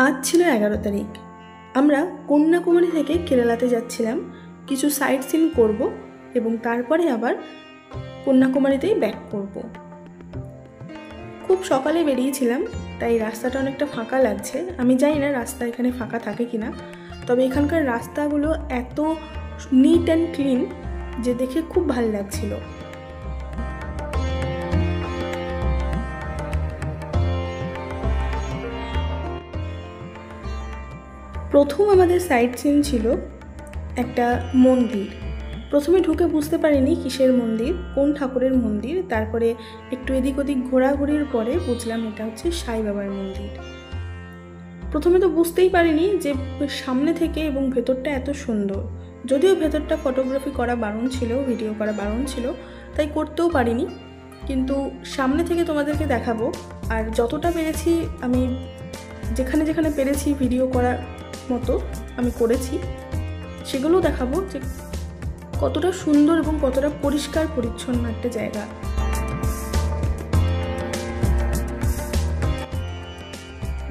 আজ ছিল 11 তারিখ। আমরা কন্যাকুমারী থেকে কেরালাতে যাচ্ছিলাম, কিছু সাইট সিন করব এবং তারপরে আবার কন্যাকুমারীতেই ব্যাক করব। খুব সকালে বেরিয়েছিলাম, তাই রাস্তাটা অনেকটা ফাঁকা লাগছে। আমি জানি না রাস্তা এখানে ফাঁকা থাকে কিনা, তবে এখানকার রাস্তাগুলো এত নিট অ্যান্ড ক্লিন যে দেখে খুব ভালো লাগছিল। প্রথম আমাদের সাইট সিন ছিল একটা মন্দির। প্রথমে ঢুকে বুঝতে পারিনি কিসের মন্দির, কোন ঠাকুরের মন্দির। তারপরে একটু এদিক ওদিক ঘোরাঘুরির পরে বুঝলাম এটা হচ্ছে সাই বাবার মন্দির। প্রথমে তো বুঝতেই পারিনি যে সামনে থেকে এবং ভেতরটা এত সুন্দর। যদিও ভেতরটা ফটোগ্রাফি করা বারণ ছিল, ভিডিও করা বারণ ছিল, তাই করতেও পারিনি, কিন্তু সামনে থেকে তোমাদেরকে দেখাবো। আর যতটা পেরেছি আমি যেখানে যেখানে পেরেছি ভিডিও করার মতো আমি করেছি, সেগুলোও দেখাবো যে কতটা সুন্দর এবং কতটা পরিষ্কার পরিচ্ছন্ন একটা জায়গা।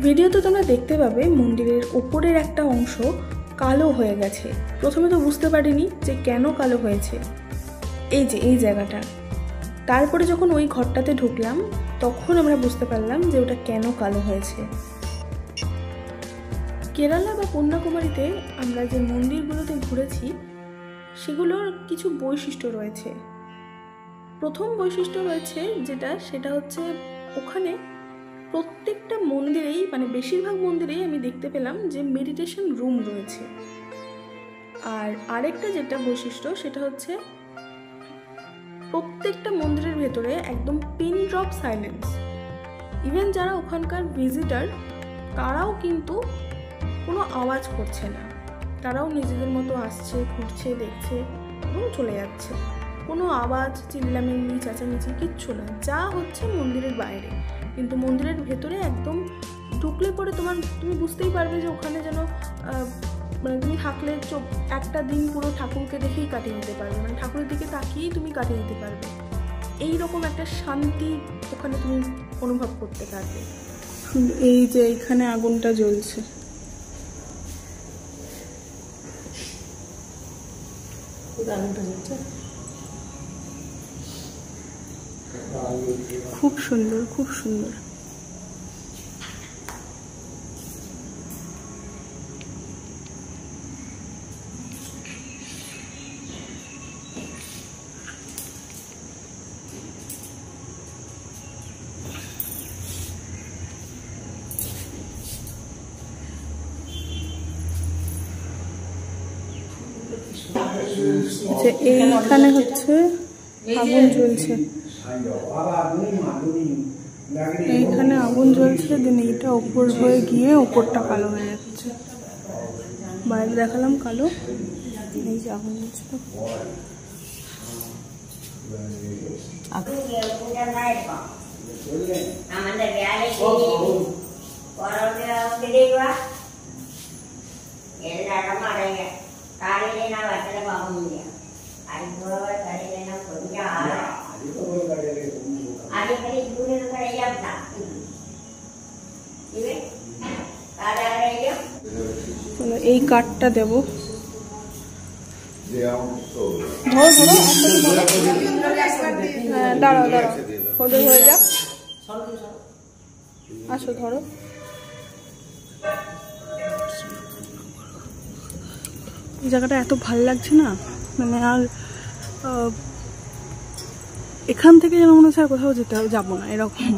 ভিডিওতে তোমরা দেখতে পাবে মন্দিরের ওপরের একটা অংশ কালো হয়ে গেছে। প্রথমে তো বুঝতে পারিনি যে কেন কালো হয়েছে, এই যে এই জায়গাটা। তারপরে যখন ওই ঘরটাতে ঢুকলাম তখন আমরা বুঝতে পারলাম যে ওটা কেন কালো হয়েছে। কেরালা বা কন্যাকুমারীতে আমরা যে মন্দিরগুলোতে ঘুরেছি সেগুলোর কিছু বৈশিষ্ট্য রয়েছে। প্রথম বৈশিষ্ট্য রয়েছে সেটা হচ্ছে ওখানে প্রত্যেকটা মন্দিরেই, মানে বেশিরভাগ মন্দিরেই আমি দেখতে পেলাম যে মেডিটেশন রুম রয়েছে। আর আরেকটা যেটা বৈশিষ্ট্য সেটা হচ্ছে প্রত্যেকটা মন্দিরের ভেতরে একদম পিন ড্রপ সাইলেন্স। ইভেন যারা ওখানকার ভিজিটার তারাও কিন্তু কোনো আওয়াজ করছে না, তারাও নিজেদের মতো আসছে, ঘুরছে, দেখছে এবং চলে যাচ্ছে। কোনো আওয়াজ, চিল্লামিল্লি, চেঁচামেচি কিচ্ছু না, যা হচ্ছে মন্দিরের বাইরে। কিন্তু মন্দিরের ভেতরে একদম ঢুকলে পরে তুমি বুঝতেই পারবে যে ওখানে যেন মানে তুমি থাকলে একটা দিন পুরো ঠাকুরকে দেখেই কাটিয়ে দিতে পারবে, মানে ঠাকুরের দিকে তাকিয়েই তুমি কাটিয়ে দিতে পারবে। এইরকম একটা শান্তি ওখানে তুমি অনুভব করতে পারবে। এই যে এখানে আগুনটা জ্বলছে, খুব সুন্দর, খুব সুন্দর। এইখানে হচ্ছে আগুন জ্বলছে, এইখানে আগুন জ্বলছে, দেন এইটা ওপর হয়ে গিয়ে ওপরটা কালো হয়ে যাচ্ছে। বাইরে দেখালাম কালো, এই যে আগুন জ্বলছে। এই কাঠটা দেব, ধরো ধরো, দাঁড়াও দাঁড়াও, ওদের হয়ে যাক, আসো ধরো। এই জায়গাটা এত ভাল লাগছে না, মানে আর এখান থেকে যেন মনে হচ্ছে আর কোথাও যাবো না, এরকম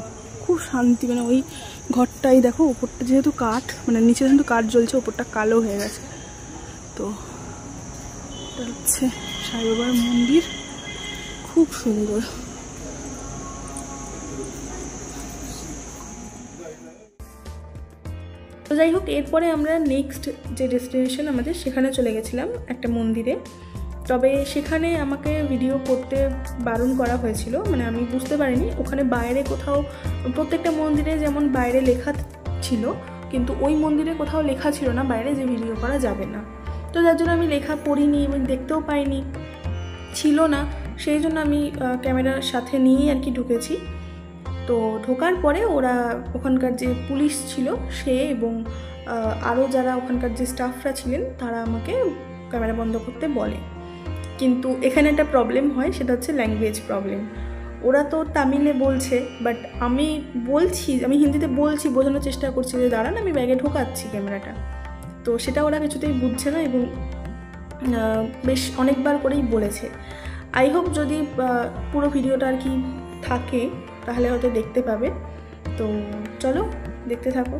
খুব শান্তি। মানে ওই ঘরটাই দেখো, ওপরটা যেহেতু কাঠ, মানে নিচে যেহেতু কাঠ জ্বলছে, ওপরটা কালো হয়ে গেছে। তো এটা হচ্ছে সাই বাবার মন্দির, খুব সুন্দর। তো যাই হোক, এরপরে আমরা নেক্সট যে ডেস্টিনেশন আমাদের, সেখানে চলে গেছিলাম একটা মন্দিরে। তবে সেখানে আমাকে ভিডিও করতে বারণ করা হয়েছিল, মানে আমি বুঝতে পারিনি ওখানে বাইরে কোথাও, প্রত্যেকটা মন্দিরে যেমন বাইরে লেখা ছিল, কিন্তু ওই মন্দিরে কোথাও লেখা ছিল না বাইরে যে ভিডিও করা যাবে না। তো যার জন্য আমি লেখা পড়িনি এবং দেখতেও পাইনি, ছিল না। সেই জন্য আমি ক্যামেরার সাথে নিয়েই আর কি ঢুকেছি। তো ঢোকার পরে ওরা, ওখানকার যে পুলিশ ছিল সে এবং আরও যারা ওখানকার যে স্টাফরা ছিলেন তারা আমাকে ক্যামেরা বন্ধ করতে বলে। কিন্তু এখানে একটা প্রবলেম হয়, সেটা হচ্ছে ল্যাঙ্গুয়েজ প্রবলেম। ওরা তো তামিলে বলছে, বাট আমি হিন্দিতে বলছি, বোঝানোর চেষ্টা করছি যে দাঁড়ান আমি ব্যাগে ঢোকাচ্ছি ক্যামেরাটা, তো সেটা ওরা কিছুতেই বুঝছে না এবং বেশ অনেকবার করেই বলেছে। আই হোপ যদি পুরো ভিডিওটা আর কি থাকে তাহলে হয়তো দেখতে পাবে। তো চলো দেখতে থাকো।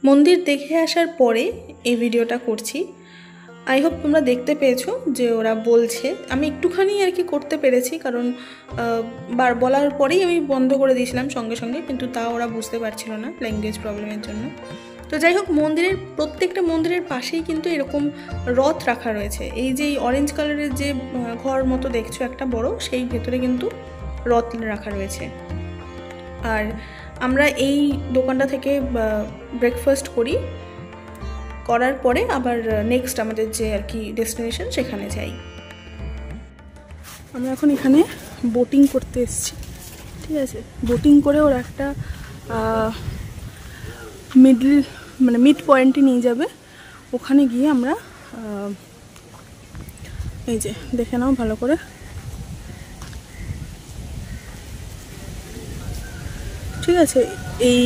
মন্দির দেখে আসার পরে এই ভিডিওটা করছি। আই হোপ তোমরা দেখতে পেয়েছো যে ওরা বলছে। আমি একটুখানি আর কি করতে পেরেছি, কারণ বলার পরেই আমি বন্ধ করে দিয়েছিলাম সঙ্গে সঙ্গে, কিন্তু তা ওরা বুঝতে পারছিল না ল্যাঙ্গুয়েজ প্রবলেমের জন্য। তো যাই হোক, প্রত্যেকটা মন্দিরের পাশেই কিন্তু এরকম রথ রাখা রয়েছে। এই যে অরেঞ্জ কালারের যে ঘর মতো দেখছো একটা বড়, সেই ভেতরে কিন্তু রথ রাখা রয়েছে। আর আমরা এই দোকানটা থেকে ব্রেকফাস্ট করার পরে আবার নেক্সট আমাদের যে আর কি ডেস্টিনেশন সেখানে যাই। আমরা এখন এখানে বোটিং করতে এসেছি, ঠিক আছে। বোটিং করে ওরা একটা মিড পয়েন্টে নিয়ে যাবে। ওখানে গিয়ে আমরা এই যে দেখে নাও ভালো করে, ঠিক আছে। এই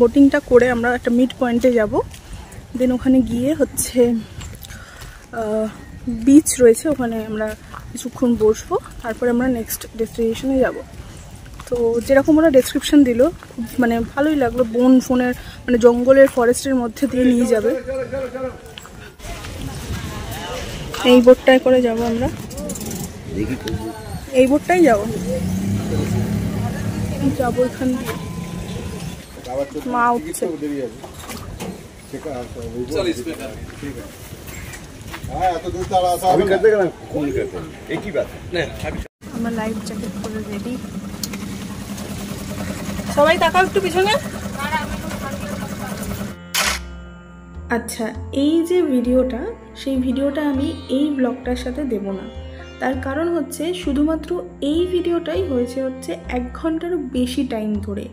বোটিংটা করে আমরা একটা মিড পয়েন্টে যাব। দেন ওখানে গিয়ে হচ্ছে বিচ রয়েছে, ওখানে আমরা কিছুক্ষণ বসবো, তারপরে আমরা নেক্সট ডেস্টিনেশনে যাব। তো যেরকম ওরা ডেসক্রিপশন দিল মানে ভালোই লাগলো, মানে জঙ্গলের ফরেস্টের মধ্যে দিয়ে নিয়ে যাবে। এই বোটটায় করে যাব আমরা, এই বোটটাই যাবো এখান দিয়ে। মা উঠছে। আমার লাইফ জ্যাকেট পরে রেডি। সবাই তাকাও একটু পিছনে। আচ্ছা, এই যে ভিডিওটা, সেই ভিডিওটা আমি এই ব্লগটার সাথে দেব না। তার কারণ হচ্ছে শুধুমাত্র এই ভিডিওটাই হয়েছে হচ্ছে 1 ঘন্টারও বেশি টাইম ধরে।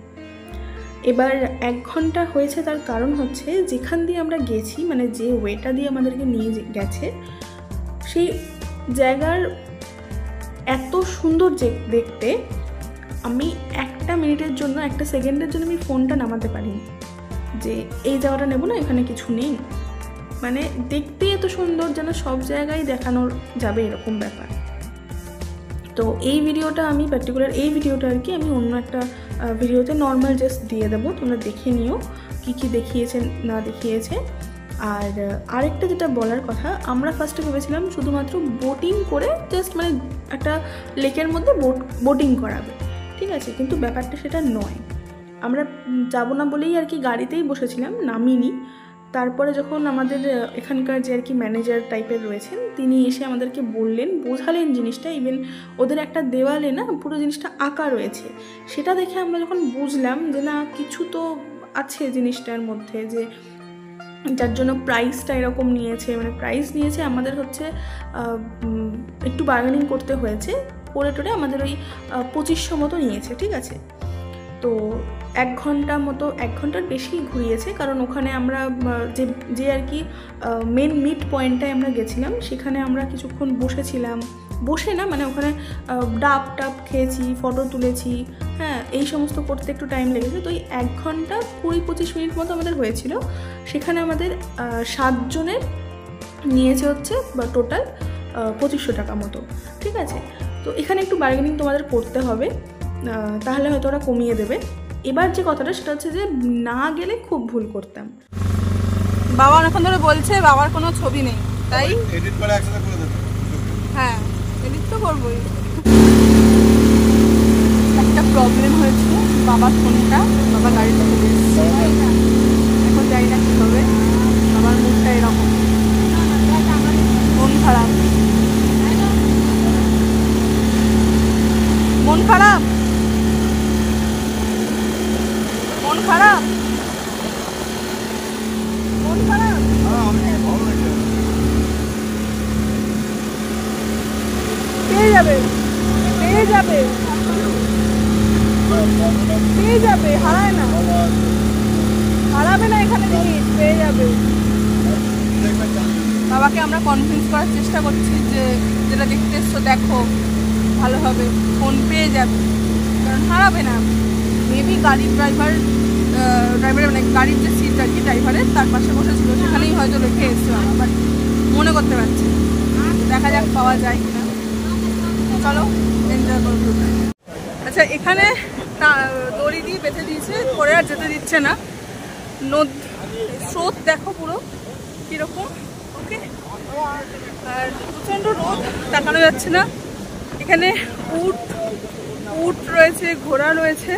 এবার 1 ঘন্টা হয়েছে, তার কারণ হচ্ছে যেখান দিয়ে আমরা গেছি, মানে যে ওয়েটা দিয়ে আমাদেরকে নিয়ে গেছে, সেই জায়গার এত সুন্দর দেখতে আমি 1 মিনিটের জন্য, 1 সেকেন্ডের জন্য আমি ফোনটা নামাতে পারিনি যে এই জায়গাটা নেব না, এখানে কিছু নেই। মানে দেখতে এত সুন্দর যেন সব জায়গায় দেখানো যাবে এরকম ব্যাপার। তো এই ভিডিওটা আমি পার্টিকুলার এই ভিডিওটা আর কি আমি অন্য একটা ভিডিওতে নর্মাল জাস্ট দিয়ে দেবো, তোমরা দেখে নিও কী কী দেখিয়েছে না দেখিয়েছে। আর আরেকটা যেটা বলার কথা, আমরা ফার্স্টে ভেবেছিলাম শুধুমাত্র বোটিং করে জাস্ট মানে একটা লেকের মধ্যে বোটিং করাবে, ঠিক আছে, কিন্তু ব্যাপারটা সেটা নয়। আমরা যাবো না বলেই আর কি গাড়িতেই বসেছিলাম, নামিনি। তারপরে যখন আমাদের এখানকার যে আর কি ম্যানেজার টাইপের রয়েছেন, তিনি এসে আমাদেরকে বোঝালেন জিনিসটা। ইভেন ওদের একটা দেওয়ালে না পুরো জিনিসটা আঁকা রয়েছে, সেটা দেখে আমরা যখন বুঝলাম যে না কিছু তো আছে জিনিসটার মধ্যে, যে যার জন্য প্রাইসটা এরকম নিয়েছে। মানে প্রাইস নিয়েছে আমাদের হচ্ছে একটু বার্গেনিং করতে হয়েছে, করে টোরে আমাদের ওই 2500 মতো নিয়েছে, ঠিক আছে। তো 1 ঘন্টার বেশি ঘুরিয়েছে, কারণ ওখানে আমরা যে আর কি মেন মিড পয়েন্টটায় আমরা গেছিলাম, সেখানে আমরা কিছুক্ষণ বসেছিলাম। বসে না, মানে ওখানে ডাব খেয়েছি, ফটো তুলেছি, হ্যাঁ, এই সমস্ত করতে একটু টাইম লেগেছে। তো এই 1 ঘন্টা 20-25 মিনিট মতো আমাদের হয়েছিল। সেখানে আমাদের 7 জনের নিয়েছে হচ্ছে টোটাল 2500 টাকা মতো, ঠিক আছে। তো এখানে একটু বার্গেনিং তোমাদের করতে হবে, তাহলে হয়তো ওরা কমিয়ে দেবে। এবার যে কথাটা সেটা হচ্ছে যে না গেলে খুব ভুল করতাম। বাবা অনেকক্ষণ ধরে বলছে বাবার কোনো ছবি নেই, তাই এডিট করে একসাথে করে দেবো। হ্যাঁ এডিট তো করবোই। একটা প্রবলেম হয়েছে, বাবার ফোনটা বাবা গাড়িতে চলে এসেছে, এখন জানি না কী হবে। বাবার মুখটা এরকম, মন খারাপ, মন খারাপ, মন খারাপ, মন খারাপ। পেয়ে যাবে, পেয়ে যাবে, পেয়ে যাবে, হারায় না, হারাবে না এখানে জিনিস, পেয়ে যাবে। বাবাকে আমরা কনভিন্স করার চেষ্টা করছি যে যেটা দেখতে এসছো দেখো, ভালো হবে, ফোন পেয়ে যাবে, কারণ হারাবে না। মেবি গাড়ির ড্রাইভারের মানে গাড়ির যে সিট আর কি ড্রাইভারের তার পাশে বসেছিল, সেখানেই হয়তো রেখে এসছে বাবা, বাট মনে করতে পারছি। দেখা যাক পাওয়া যায় কিনা। চলো এনজয় করবো। আচ্ছা এখানে দড়ি দিয়ে বেঁধে দিয়েছে, পরে আর যেতে দিচ্ছে না। স্রোত দেখো পুরো কীরকম, ওকে। আর প্রচণ্ড রোদ, তাকানো যাচ্ছে না। এখানে উট রয়েছে, ঘোড়া রয়েছে।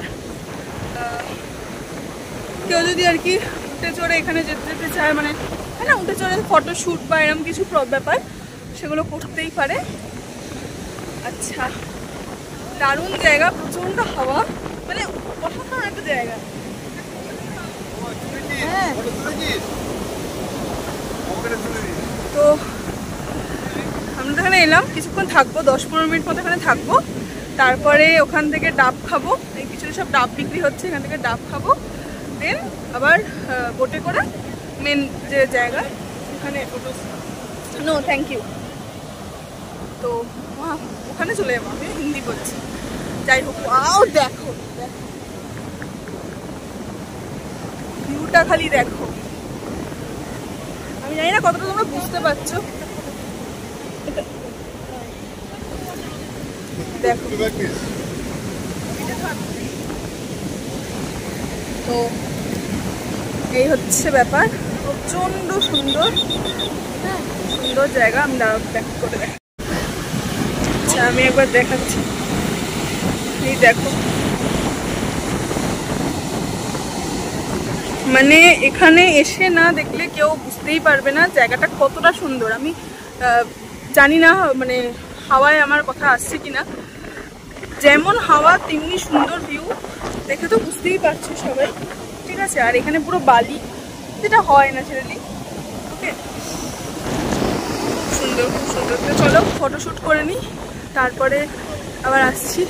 কেউ যদি আর কি উঠে চড়ে এখানে যেতে চায়, মানে হ্যাঁ না, উঠে চড়ে ফটোশ্যুট বা এরকম কিছু ব্যাপার সেগুলো করতেই পারে। আচ্ছা দারুণ জায়গা, প্রচণ্ড হাওয়া, মানে অসাধারণ একটা জায়গা। হ্যাঁ তো আমরা এখানে এলাম, কিছুক্ষণ থাকবো, 10-15 মিনিট মতো এখানে থাকবো। তারপরে ওখান থেকে ডাব খাবো, এই পিছনে সব ডাব বিক্রি হচ্ছে, এখান থেকে ডাব খাবো। দেন আবার বোটে করে মেন যে জায়গা সেখানে, নো থ্যাংক ইউ, তো ওখানে চলে যাবো। আমি হিন্দি বলছি, যাই হোক। দেখো ভিউটা খালি দেখো, আমি জানি না কতটা তোমরা বুঝতে পারছো। দেখো তো এই হচ্ছে ব্যাপার, প্রচন্ড সুন্দর, হ্যাঁ সুন্দর জায়গা। আমি ব্যাক করে দেখ, আচ্ছা আমি একবার দেখাচ্ছি, এই দেখো, মানে এখানে এসে না দেখলে কেউ বুঝতেই পারবে না জায়গাটা কতটা সুন্দর। আমি জানি না মানে হাওয়ায় আমার কথা আসছে কিনা, যেমন হাওয়া তেমনি সুন্দর ভিউ, দেখে তো বুঝতেই পারছো সবাই, ঠিক আছে। আর এখানে পুরো বালি, যেটা হয় ন্যাচারালি, ওকে। সুন্দর, খুব সুন্দর। তো চলো ফটোশ্যুট করে নিই, তারপরে আবার আসছি।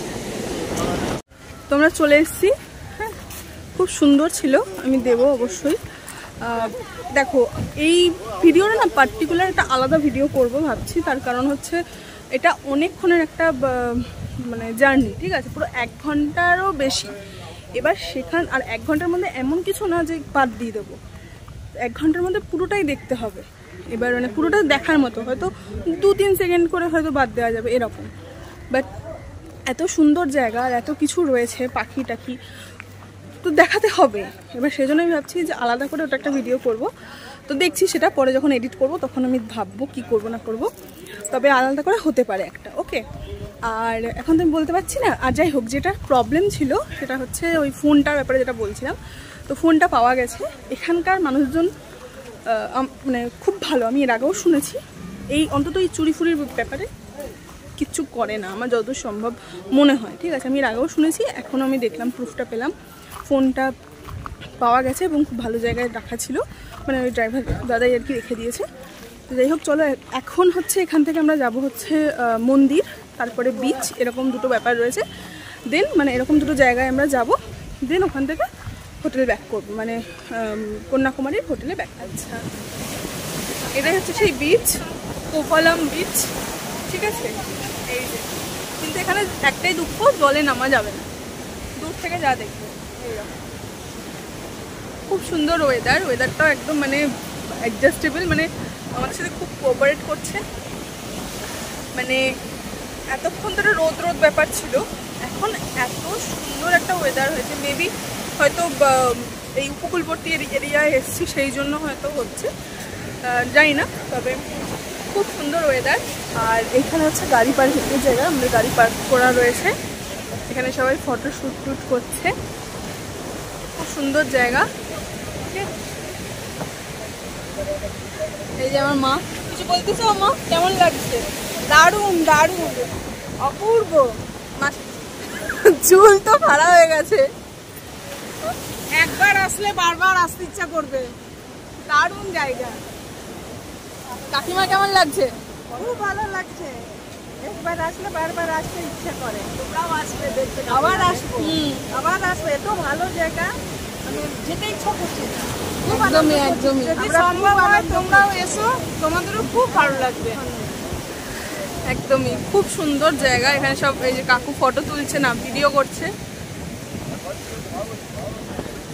তোমরা চলে এসছি, হ্যাঁ খুব সুন্দর ছিল, আমি দেবো অবশ্যই। দেখো এই ভিডিওটা না পার্টিকুলার একটা আলাদা ভিডিও করব ভাবছি, তার কারণ হচ্ছে এটা অনেকক্ষণের একটা মানে জার্নি, ঠিক আছে, পুরো 1 ঘন্টারও বেশি। এবার আর 1 ঘন্টার মধ্যে এমন কিছু না যে বাদ দিয়ে দেবো, 1 ঘন্টার মধ্যে পুরোটাই দেখতে হবে। এবার মানে পুরোটা দেখার মতো, হয়তো 2-3 সেকেন্ড করে হয়তো বাদ দেওয়া যাবে এরকম, বাট এত সুন্দর জায়গা আর এত কিছু রয়েছে, পাখি টাখি তো দেখাতে হবে। এবার সেই জন্য আমি ভাবছি যে আলাদা করে ওটা একটা ভিডিও করব, তো দেখছি সেটা পরে যখন এডিট করব তখন আমি ভাববো কি করব না করব, তবে আলাদা করে হতে পারে একটা, ওকে। আর এখন তো আমি বলতে পারছি না। আর যাই হোক, যেটা প্রবলেম ছিল সেটা হচ্ছে ওই ফোনটার ব্যাপারে যেটা বলছিলাম, তো ফোনটা পাওয়া গেছে। এখানকার মানুষজন মানে খুব ভালো, আমি এর আগেও শুনেছি, এই অন্তত এই চুরি ফুরির ব্যাপারে কিচ্ছু করে না আমার যতদূর সম্ভব মনে হয়, ঠিক আছে। আমি এর আগেও শুনেছি, এখন আমি দেখলাম, প্রুফটা পেলাম, ফোনটা পাওয়া গেছে এবং খুব ভালো জায়গায় রাখা ছিল, মানে ওই ড্রাইভার দাদাই আর কি রেখে দিয়েছে। তো যাই হোক চলো, এখন হচ্ছে এখান থেকে আমরা যাব হচ্ছে মন্দির, তারপরে বিচ, এরকম দুটো ব্যাপার রয়েছে। দেন মানে এরকম দুটো জায়গায় আমরা যাব, দেন ওখান থেকে হোটেলে ব্যাক করবো, মানে কন্যাকুমারীর হোটেলে ব্যাক। আচ্ছা এটাই হচ্ছে সেই বিচ, কোপালাম বিচ, ঠিক আছে। এই যে, কিন্তু এখানে একটাই দুঃখ, জলে নামা যাবে না, দূর থেকে যা দেখবে। এইরকম খুব সুন্দর ওয়েদারটাও একদম মানে অ্যাডজাস্টেবল, মানে আমাদের সাথে খুব কোঅপারেট করছে। মানে এতক্ষণ ধরে রোদ ব্যাপার ছিল, এখন এত সুন্দর একটা ওয়েদার হয়েছে। মেবি হয়তো এই উপকূলবর্তী এরিয়ায় এসেছি সেই জন্য হয়তো হচ্ছে, জানি না। তবে খুব সুন্দর ওয়েদার। আর এখানে হচ্ছে গাড়ি পার্কিংয়ের জায়গা, আমাদের গাড়ি পার্ক করা রয়েছে। এখানে সবাই ফটো শ্যুট করছে, খুব সুন্দর জায়গা। এই যে আমার মা কিছু বলতেছে। মা কেমন লাগছে? দারুণ দারুণ অপূর্ব। চুল তো ভাড়া হয়ে গেছে, একবার আসলে বারবার আসতে ইচ্ছা করবে। দারুণ জায়গা। কাকিমা কেমন লাগছে? খুব ভালো লাগছে, একবার আসলে বারবার আসতে ইচ্ছা করে। তোমরাও আসবে দেখতে, আবার আসবো। আবার আসবে, এত ভালো জায়গা, আমি যেতে ইচ্ছা করছে। একদমই একদমই। যদি সম্ভব হয় তোমরাও এসো, তোমাদেরও খুব ভালো লাগবে। একদমই খুব সুন্দর জায়গা। এখানে সব এই যে কাকু ফটো তুলছে না, ভিডিও করছে।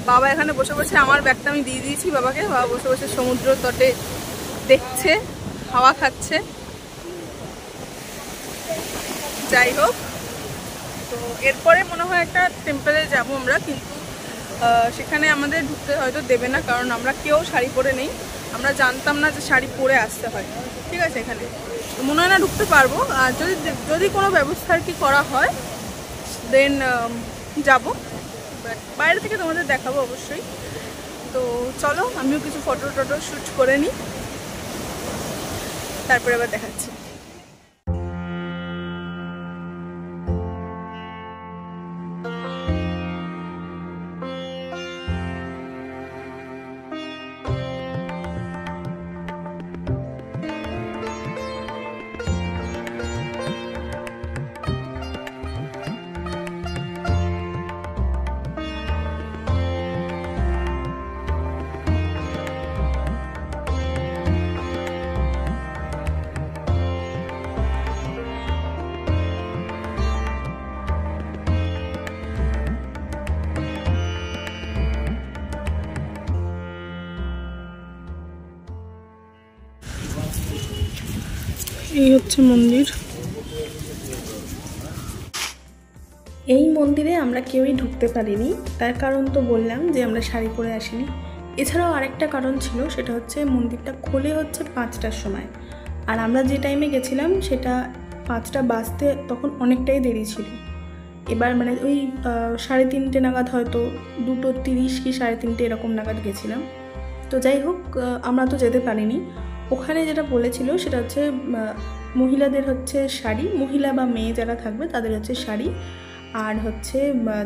বাবা এখানে বসে বসে, আমার ব্যাগটা আমি দিয়ে দিয়েছি বাবাকে, বাবা বসে বসে সমুদ্র তটে দেখছে, হাওয়া খাচ্ছে। যাই হোক, তো এরপরে মনে হয় একটা টেম্পলে যাবো আমরা, কিন্তু সেখানে আমাদের ঢুকতে হয়তো দেবে না, কারণ আমরা কেউ শাড়ি পরে নেই। আমরা জানতাম না যে শাড়ি পরে আসতে হয়, ঠিক আছে। এখানে মনে হয় না ঢুকতে পারবো। আর যদি কোনো ব্যবস্থা আর কি করা হয় দেন যাব, বাট বাইরে থেকে তোমাদের দেখাবো অবশ্যই। তো চলো, আমিও কিছু ফটো শ্যুট করে নিই, তারপরে আবার দেখাচ্ছি। এই হচ্ছে মন্দির। এই মন্দিরে আমরা কেউই ঢুকতে পারিনি, তার কারণ তো বললাম যে আমরা শাড়ি পরে আসিনি। এছাড়াও আরেকটা কারণ ছিল, সেটা হচ্ছে মন্দিরটা খোলে হচ্ছে 5টার সময়, আর আমরা যে টাইমে গেছিলাম সেটা 5টা বাজতে তখন অনেকটাই দেরি ছিল। এবার মানে ওই 3:30 নাগাদ, হয়তো 2:30 কি 3:30 এরকম নাগাদ গেছিলাম। তো যাই হোক, আমরা তো যেতে পারিনি। ওখানে যেটা বলেছিল সেটা হচ্ছে মহিলাদের হচ্ছে শাড়ি, মহিলা বা মেয়ে যারা থাকবে তাদের হচ্ছে শাড়ি, আর হচ্ছে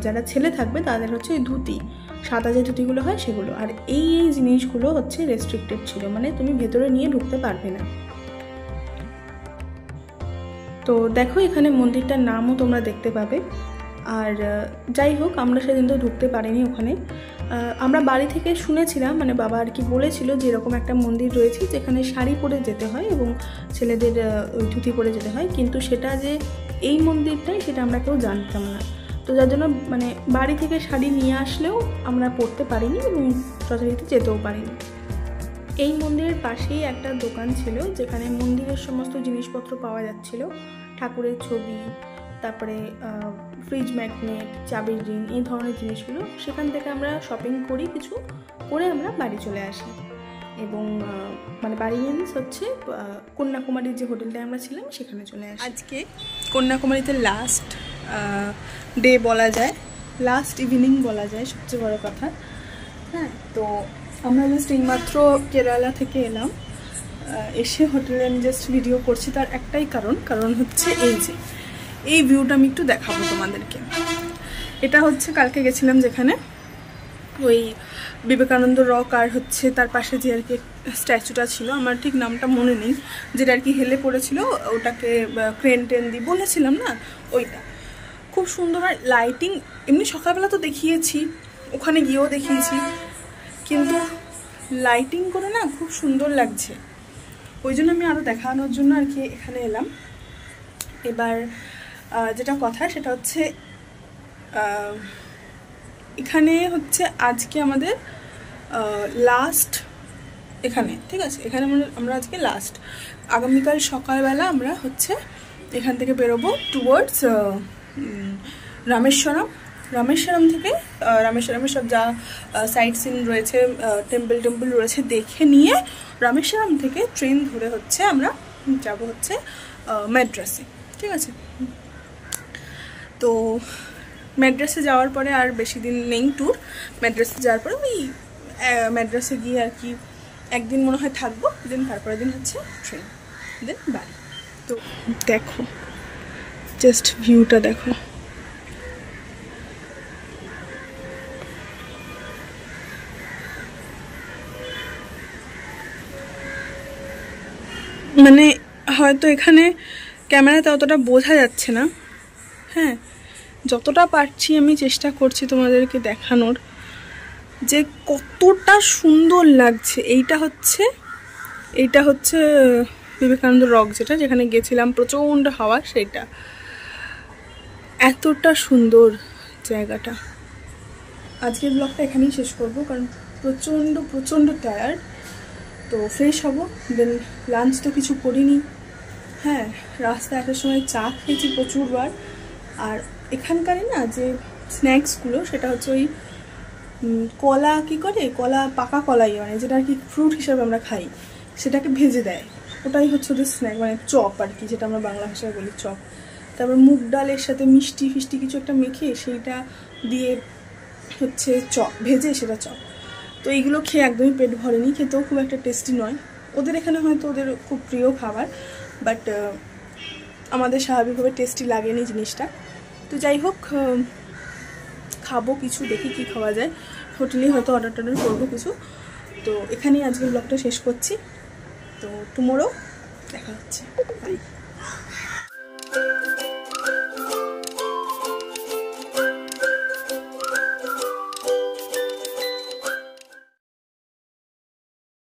যারা ছেলে থাকবে তাদের হচ্ছে ওই ধুতি, সাদা যে ধুতিগুলো হয় সেগুলো। আর এই জিনিসগুলো হচ্ছে রেস্ট্রিক্টেড ছিল, মানে তুমি ভেতরে নিয়ে ঢুকতে পারবে না। তো দেখো, এখানে মন্দিরটার নামও তোমরা দেখতে পাবে। আর যাই হোক, আমরা সেদিন তো ঢুকতে পারিনি ওখানে। আমরা বাড়ি থেকে শুনেছিলাম, মানে বাবা আর কি বলেছিল যে এরকম একটা মন্দির রয়েছে যেখানে শাড়ি পরে যেতে হয় এবং ছেলেদের ধুতি পরে যেতে হয়, কিন্তু সেটা যে এই মন্দিরটাই সেটা আমরা কেউ জানতাম না। তো যার জন্য মানে বাড়ি থেকে শাড়ি নিয়ে আসলেও আমরা পরতে পারিনি এবং যথারীতি যেতেও পারিনি। এই মন্দিরের পাশেই একটা দোকান ছিল যেখানে মন্দিরের সমস্ত জিনিসপত্র পাওয়া যাচ্ছিল, ঠাকুরের ছবি, তারপরে ফ্রিজ ম্যাগনেট, চাবির রিং, এই ধরনের জিনিসগুলো। সেখান থেকে আমরা শপিং করি, কিছু করে আমরা বাড়ি চলে আসি। এবং মানে বাড়ি মিন্স হচ্ছে কন্যাকুমারীর যে হোটেলটায় আমরা ছিলাম সেখানে চলে আসি। আজকে কন্যাকুমারীতে লাস্ট ডে বলা যায়, লাস্ট ইভিনিং বলা যায়, সবচেয়ে বড় কথা। হ্যাঁ, তো আমরা জাস্ট এইমাত্র কেরালা থেকে এলাম, এসে হোটেলে আমি জাস্ট ভিডিও করছি। তার একটাই কারণ হচ্ছে এই যে এই ভিউটা আমি একটু দেখাবো তোমাদেরকে। এটা হচ্ছে কালকে গেছিলাম যেখানে ওই বিবেকানন্দ রক, আর হচ্ছে তার পাশে যে আর কি স্ট্যাচুটা ছিল, আমার ঠিক নামটা মনে নেই, যেটা আর কি হেলে পড়েছিল, ওটাকে ক্রেন টেন দিয়ে বলেছিলাম না, ওইটা খুব সুন্দর। আর লাইটিং এমনি সকালবেলা তো দেখিয়েছি, ওখানে গিয়েও দেখিয়েছি, কিন্তু লাইটিং করে না খুব সুন্দর লাগছে। ওই জন্য আমি আরও দেখানোর জন্য আর কি এখানে এলাম। এবার যেটা কথা সেটা হচ্ছে এখানে হচ্ছে আজকে আমাদের লাস্ট এখানে, ঠিক আছে, এখানে আমরা আজকে লাস্ট। আগামীকাল সকালবেলা আমরা হচ্ছে এখান থেকে বেরোবো টুয়ার্ডস রামেশ্বরম। রামেশ্বরম থেকে রামেশ্বরমের সব যা সাইট সিন রয়েছে, টেম্পল রয়েছে দেখে নিয়ে রামেশ্বরম থেকে ট্রেন ধরে হচ্ছে আমরা যাব হচ্ছে ম্যাড্রাসে। ঠিক আছে, তো ম্যাড্রাসে যাওয়ার পরে আর বেশি দিন নেই ট্যুর। ম্যাড্রাসে যাওয়ার পরে ওই ম্যাড্রাসে গিয়ে আর কি একদিন মনে হয় থাকবো, দেন তারপরের দিন হচ্ছে ট্রেন, দেন বাড়ি। তো দেখো জাস্ট ভিউটা দেখো, মানে হয়তো এখানে ক্যামেরাতে অতটা বোঝা যাচ্ছে না, হ্যাঁ যতটা পারছি আমি চেষ্টা করছি তোমাদেরকে দেখানোর যে কতটা সুন্দর লাগছে। এইটা হচ্ছে বিবেকানন্দ রক, যেখানে গেছিলাম, প্রচণ্ড হাওয়া, সেটা এতটা সুন্দর জায়গাটা। আজকের ব্লগটা এখানেই শেষ করব, কারণ প্রচণ্ড টায়ার্ড। তো ফ্রেশ হব, দেন লাঞ্চ তো কিছু করিনি, হ্যাঁ রাস্তায় আসার সময় চা খেয়েছি প্রচুরবার। আর এখানকারই না যে স্ন্যাক্সগুলো, সেটা হচ্ছে ওই কলা কি করে, কলা পাকা কলাই মানে যেটা আর কি ফ্রুট হিসাবে আমরা খাই, সেটাকে ভেজে দেয়, ওটাই হচ্ছে ওদের স্ন্যাক, মানে চপ আর কি, যেটা আমরা বাংলা ভাষায় বলি চপ। তারপর মুগ ডালের সাথে মিষ্টি ফিষ্টি কিছু একটা মেখে সেইটা দিয়ে হচ্ছে চপ ভেজে, সেটা চপ। তো এইগুলো খেয়ে একদমই পেট ভরেনি, খেতেও খুব একটা টেস্টি নয়। ওদের এখানে হয়তো ওদের খুব প্রিয় খাবার, বাট আমাদের স্বাভাবিকভাবে টেস্টি লাগেনি জিনিসটা। তো যাই হোক, খাবো কিছু, দেখি কি খাওয়া যায়, হোটেলেই হয়তো অর্ডার করবো কিছু। তো এখানেই আজকের ব্লগটা শেষ করছি, তো টুমোরো দেখা হচ্ছে, বাই।